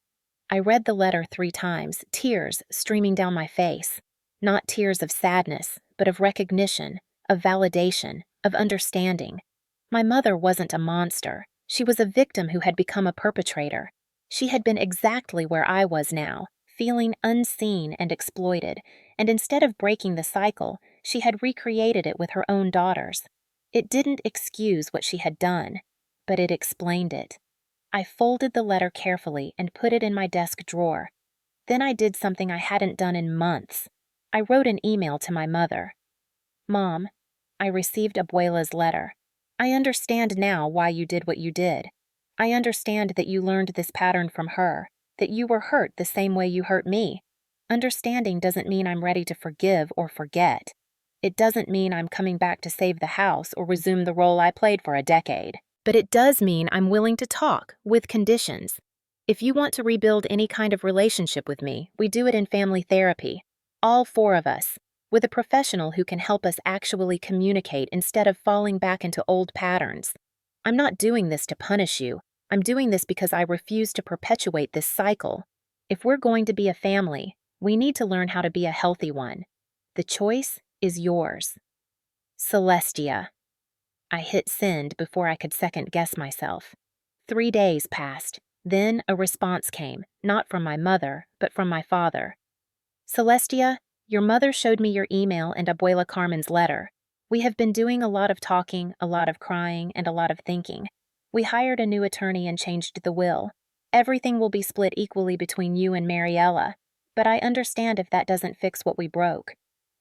I read the letter 3 times, tears streaming down my face. Not tears of sadness, but of recognition, of validation, of understanding. My mother wasn't a monster. She was a victim who had become a perpetrator. She had been exactly where I was now, feeling unseen and exploited, and instead of breaking the cycle, she had recreated it with her own daughters. It didn't excuse what she had done, but it explained it. I folded the letter carefully and put it in my desk drawer. Then I did something I hadn't done in months. I wrote an email to my mother. Mom, I received Abuela's letter. I understand now why you did what you did. I understand that you learned this pattern from her, that you were hurt the same way you hurt me. Understanding doesn't mean I'm ready to forgive or forget. It doesn't mean I'm coming back to save the house or resume the role I played for a decade. But it does mean I'm willing to talk, with conditions. If you want to rebuild any kind of relationship with me, we do it in family therapy. All 4 of us, with a professional who can help us actually communicate instead of falling back into old patterns. I'm not doing this to punish you. I'm doing this because I refuse to perpetuate this cycle. If we're going to be a family, we need to learn how to be a healthy one. The choice is yours. Celestia. I hit send before I could second-guess myself. 3 days passed. Then a response came, not from my mother, but from my father. Celestia, your mother showed me your email and Abuela Carmen's letter. We have been doing a lot of talking, a lot of crying, and a lot of thinking. We hired a new attorney and changed the will. Everything will be split equally between you and Mariella, but I understand if that doesn't fix what we broke.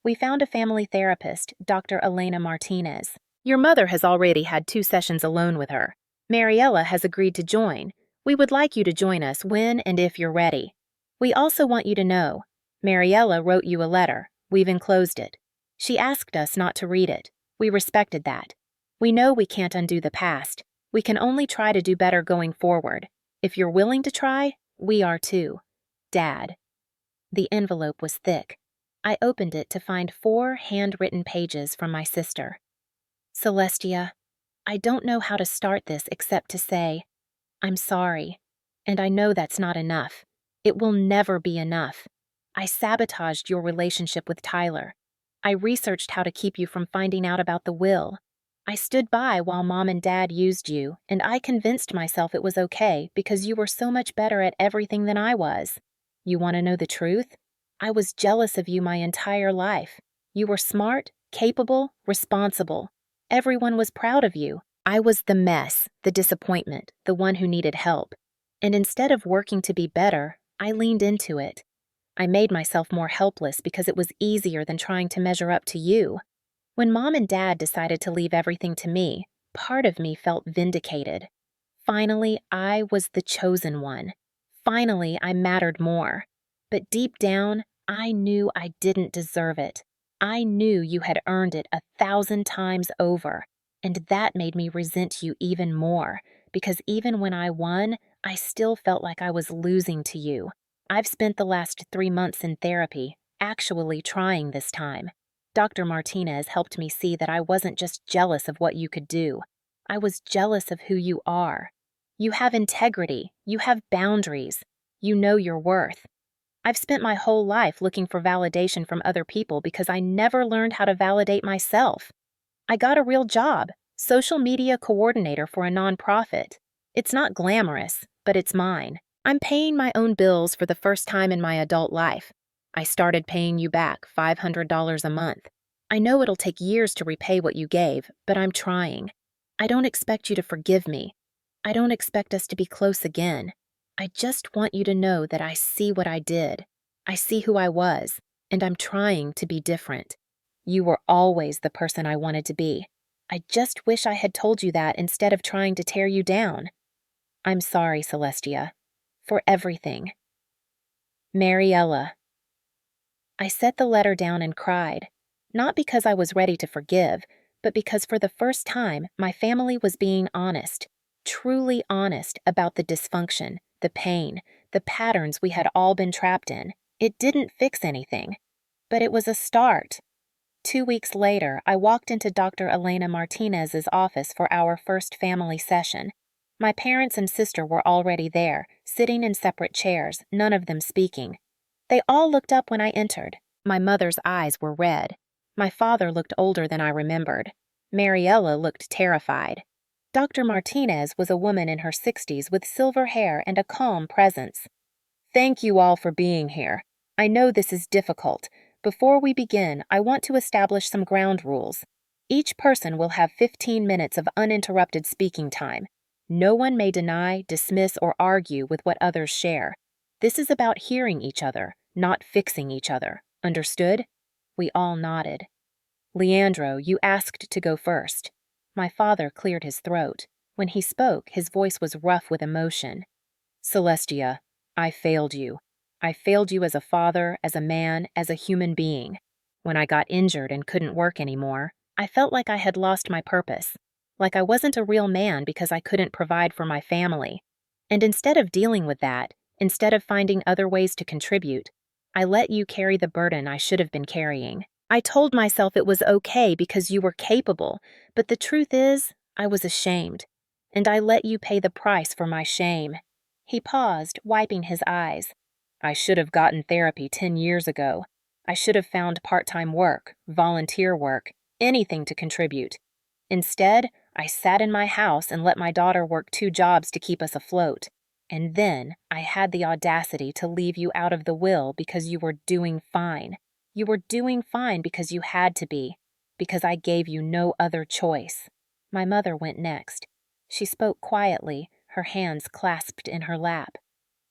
We found a family therapist, Dr. Elena Martinez. Your mother has already had 2 sessions alone with her. Mariella has agreed to join. We would like you to join us when and if you're ready. We also want you to know, Mariella wrote you a letter. We've enclosed it. She asked us not to read it. We respected that. We know we can't undo the past. We can only try to do better going forward. If you're willing to try, we are too. Dad. The envelope was thick. I opened it to find 4 handwritten pages from my sister. Celestia, I don't know how to start this except to say, I'm sorry, and I know that's not enough. It will never be enough. I sabotaged your relationship with Tyler. I researched how to keep you from finding out about the will. I stood by while Mom and Dad used you, and I convinced myself it was okay because you were so much better at everything than I was. You want to know the truth? I was jealous of you my entire life. You were smart, capable, responsible. Everyone was proud of you. I was the mess, the disappointment, the one who needed help. And instead of working to be better, I leaned into it. I made myself more helpless because it was easier than trying to measure up to you. When Mom and Dad decided to leave everything to me, part of me felt vindicated. Finally, I was the chosen one. Finally, I mattered more. But deep down, I knew I didn't deserve it. I knew you had earned it 1,000 times over, and that made me resent you even more, because even when I won, I still felt like I was losing to you. I've spent the last 3 months in therapy, actually trying this time. Dr. Martinez helped me see that I wasn't just jealous of what you could do. I was jealous of who you are. You have integrity. You have boundaries. You know your worth. I've spent my whole life looking for validation from other people because I never learned how to validate myself. I got a real job, social media coordinator for a nonprofit. It's not glamorous, but it's mine. I'm paying my own bills for the first time in my adult life. I started paying you back $500 a month. I know it'll take years to repay what you gave, but I'm trying. I don't expect you to forgive me. I don't expect us to be close again. I just want you to know that I see what I did. I see who I was. and I'm trying to be different. You were always the person I wanted to be. I just wish I had told you that instead of trying to tear you down. I'm sorry, Celestia, for everything. Mariella. I set the letter down and cried, not because I was ready to forgive, but because for the first time my family was being honest, truly honest about the dysfunction, the pain, the patterns we had all been trapped in. It didn't fix anything, but it was a start. 2 weeks later, I walked into Dr. Elena Martinez's office for our first family session. My parents and sister were already there, sitting in separate chairs, none of them speaking. They all looked up when I entered. My mother's eyes were red. My father looked older than I remembered. Mariella looked terrified. Dr. Martinez was a woman in her 60s with silver hair and a calm presence. Thank you all for being here. I know this is difficult. Before we begin, I want to establish some ground rules. Each person will have 15 minutes of uninterrupted speaking time. No one may deny, dismiss, or argue with what others share. This is about hearing each other, not fixing each other. Understood? We all nodded. Leandro, you asked to go first. My father cleared his throat. When he spoke, his voice was rough with emotion. Celestia, I failed you. I failed you as a father, as a man, as a human being. When I got injured and couldn't work anymore, I felt like I had lost my purpose, like I wasn't a real man because I couldn't provide for my family. And instead of dealing with that, instead of finding other ways to contribute, I let you carry the burden I should have been carrying. I told myself it was okay because you were capable, but the truth is, I was ashamed, and I let you pay the price for my shame. He paused, wiping his eyes. I should have gotten therapy 10 years ago. I should have found part-time work, volunteer work, anything to contribute. Instead, I sat in my house and let my daughter work 2 jobs to keep us afloat. And then I had the audacity to leave you out of the will because you were doing fine. You were doing fine because you had to be, because I gave you no other choice. My mother went next. She spoke quietly, her hands clasped in her lap.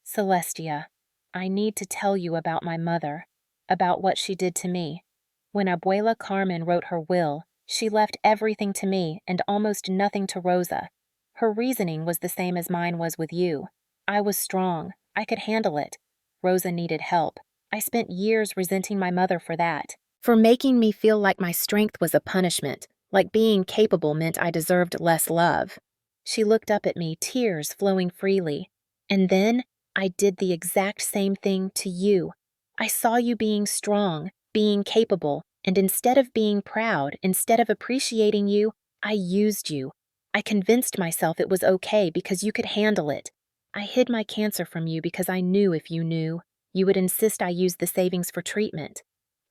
Celestia, I need to tell you about my mother, about what she did to me. When Abuela Carmen wrote her will, she left everything to me and almost nothing to Rosa. Her reasoning was the same as mine was with you. I was strong. I could handle it. Rosa needed help. I spent years resenting my mother for that, for making me feel like my strength was a punishment, like being capable meant I deserved less love. She looked up at me, tears flowing freely. And then I did the exact same thing to you. I saw you being strong, being capable, and instead of being proud, instead of appreciating you, I used you. I convinced myself it was okay because you could handle it. I hid my cancer from you because I knew if you knew, you would insist I use the savings for treatment.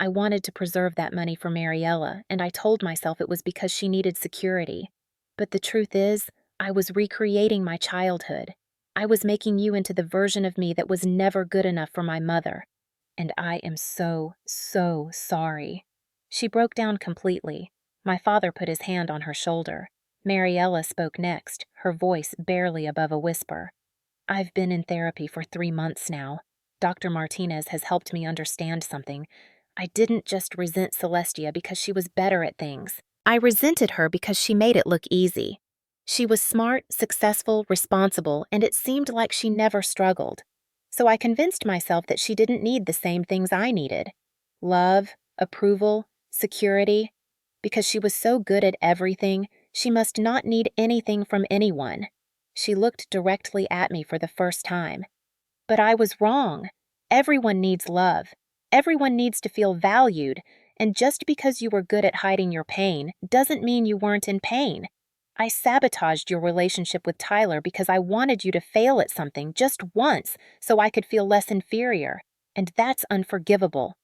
I wanted to preserve that money for Mariella, and I told myself it was because she needed security. But the truth is, I was recreating my childhood. I was making you into the version of me that was never good enough for my mother. And I am so, so sorry. She broke down completely. My father put his hand on her shoulder. Mariella spoke next, her voice barely above a whisper. I've been in therapy for 3 months now. Dr. Martinez has helped me understand something. I didn't just resent Celestia because she was better at things. I resented her because she made it look easy. She was smart, successful, responsible, and it seemed like she never struggled. So I convinced myself that she didn't need the same things I needed. Love, approval, security. Because she was so good at everything, she must not need anything from anyone. She looked directly at me for the first time. But I was wrong. Everyone needs love. Everyone needs to feel valued, and just because you were good at hiding your pain doesn't mean you weren't in pain. I sabotaged your relationship with Tyler because I wanted you to fail at something just once so I could feel less inferior, and that's unforgivable.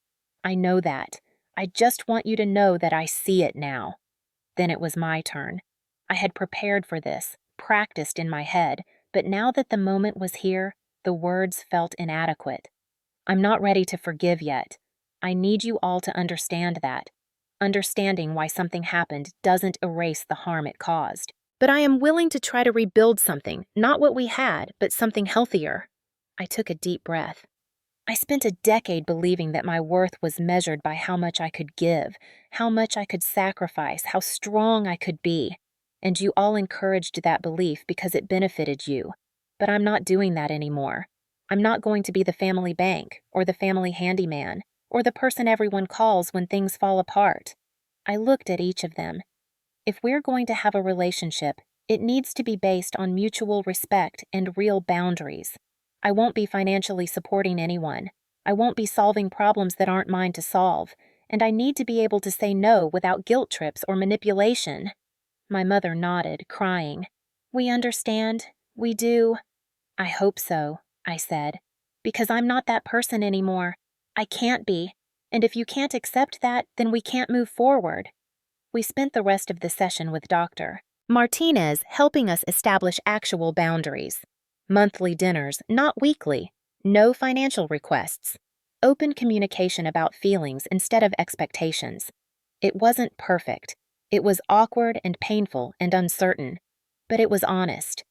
I know that. I just want you to know that I see it now. Then it was my turn. I had prepared for this, practiced in my head, but now that the moment was here, the words felt inadequate. I'm not ready to forgive yet. I need you all to understand that. Understanding why something happened doesn't erase the harm it caused. But I am willing to try to rebuild something, not what we had, but something healthier. I took a deep breath. I spent a decade believing that my worth was measured by how much I could give, how much I could sacrifice, how strong I could be. And you all encouraged that belief because it benefited you. But I'm not doing that anymore. I'm not going to be the family bank, or the family handyman, or the person everyone calls when things fall apart. I looked at each of them. If we're going to have a relationship, it needs to be based on mutual respect and real boundaries. I won't be financially supporting anyone. I won't be solving problems that aren't mine to solve, and I need to be able to say no without guilt trips or manipulation. My mother nodded, crying. We understand. We do. I hope so, I said, because I'm not that person anymore. I can't be. And if you can't accept that, then we can't move forward. We spent the rest of the session with Dr. Martinez helping us establish actual boundaries. Monthly dinners, not weekly. No financial requests. Open communication about feelings instead of expectations. It wasn't perfect. It was awkward and painful and uncertain. But it was honest.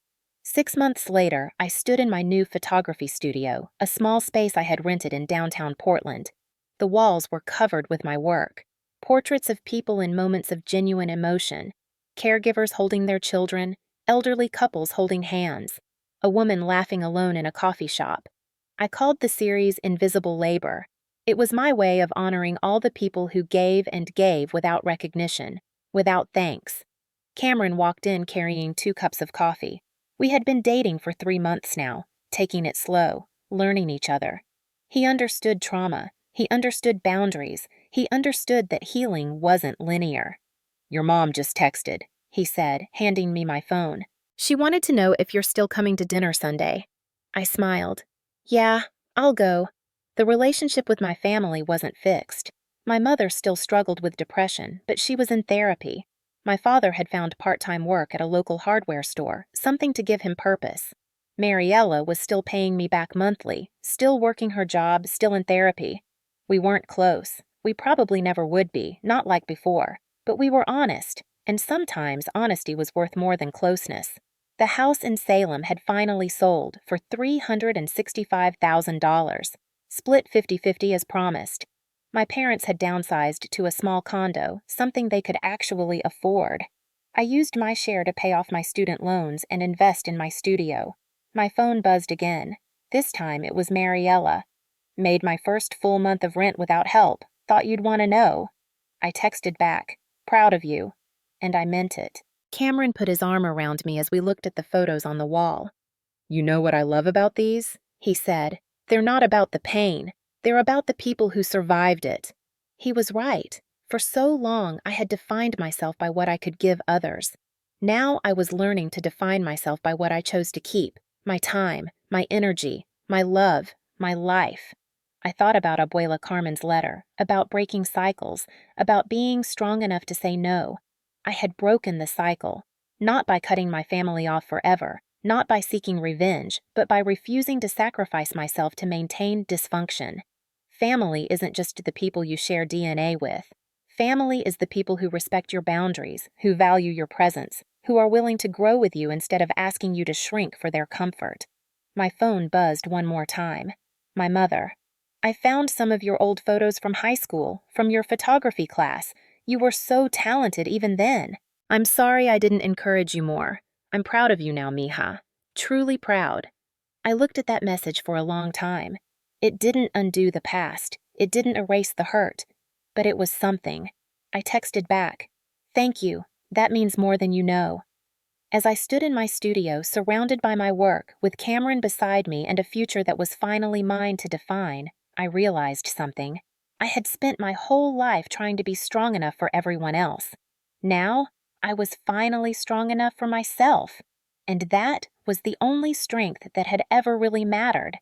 6 months later, I stood in my new photography studio, a small space I had rented in downtown Portland. The walls were covered with my work. Portraits of people in moments of genuine emotion. Caregivers holding their children, elderly couples holding hands, a woman laughing alone in a coffee shop. I called the series Invisible Labor. It was my way of honoring all the people who gave and gave without recognition, without thanks. Cameron walked in carrying 2 cups of coffee. We had been dating for 3 months now, taking it slow, learning each other. He understood trauma. He understood boundaries. He understood that healing wasn't linear. Your mom just texted, he said, handing me my phone. She wanted to know if you're still coming to dinner Sunday. I smiled. Yeah, I'll go. The relationship with my family wasn't fixed. My mother still struggled with depression, but she was in therapy. My father had found part-time work at a local hardware store, something to give him purpose. Mariella was still paying me back monthly, still working her job, still in therapy. We weren't close. We probably never would be, not like before. But we were honest, and sometimes honesty was worth more than closeness. The house in Salem had finally sold for $365,000, split 50-50 as promised. My parents had downsized to a small condo, something they could actually afford. I used my share to pay off my student loans and invest in my studio. My phone buzzed again. This time it was Mariella. Made my first full month of rent without help. Thought you'd want to know. I texted back. Proud of you. And I meant it. Cameron put his arm around me as we looked at the photos on the wall. You know what I love about these? He said. They're not about the pain. They're about the people who survived it. He was right. For so long, I had defined myself by what I could give others. Now I was learning to define myself by what I chose to keep. My time, my energy, my love, my life. I thought about Abuela Carmen's letter, about breaking cycles, about being strong enough to say no. I had broken the cycle, not by cutting my family off forever, not by seeking revenge, but by refusing to sacrifice myself to maintain dysfunction. Family isn't just the people you share DNA with. Family is the people who respect your boundaries, who value your presence, who are willing to grow with you instead of asking you to shrink for their comfort. My phone buzzed one more time. My mother. I found some of your old photos from high school, from your photography class. You were so talented even then. I'm sorry I didn't encourage you more. I'm proud of you now, mija. Truly proud. I looked at that message for a long time. It didn't undo the past. It didn't erase the hurt. But it was something. I texted back. Thank you. That means more than you know. As I stood in my studio, surrounded by my work, with Cameron beside me and a future that was finally mine to define, I realized something. I had spent my whole life trying to be strong enough for everyone else. Now, I was finally strong enough for myself. And that was the only strength that had ever really mattered.